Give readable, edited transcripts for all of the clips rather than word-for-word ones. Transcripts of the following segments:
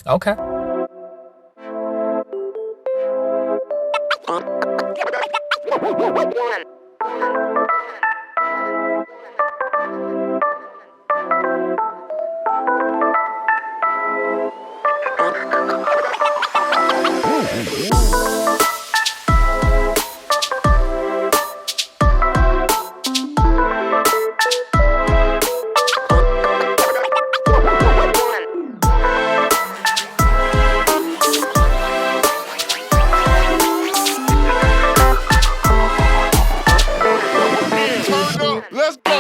Okay. Let's go.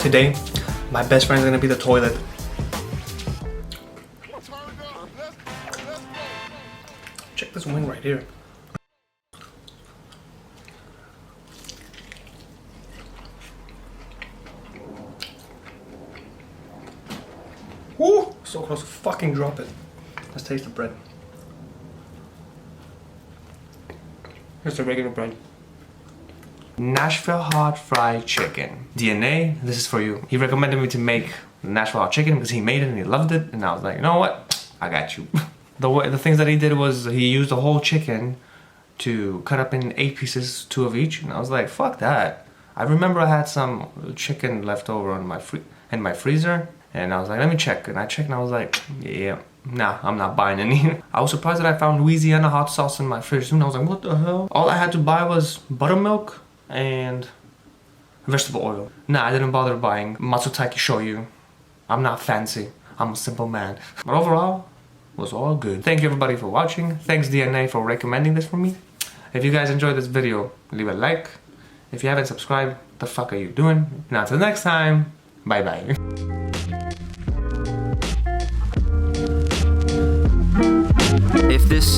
Today, my best friend's gonna be the toilet. Check this wing right here. Woo! So close to fucking drop it. Let's taste the bread. Here's the regular bread. Nashville hot fried chicken. DNA, this is for you. He recommended me to make Nashville hot chicken because he made it and he loved it. And I was like, you know what? I got you. The things that he did was he used the whole chicken to cut up in 8 pieces, 2 of each. And I was like, fuck that. I remember I had some chicken left over in my freezer. And I was like, let me check. And I checked and I was like, yeah, nah, I'm not buying any. I was surprised that I found Louisiana hot sauce in my fridge too. And I was like, what the hell? All I had to buy was buttermilk and vegetable oil. Nah, I didn't bother buying Matsutake shoyu. I'm not fancy. I'm a simple man. But overall, it was all good. Thank you everybody for watching. Thanks DNA for recommending this for me. If you guys enjoyed this video, leave a like. If you haven't subscribed, the fuck are you doing? And until next time, bye bye. If this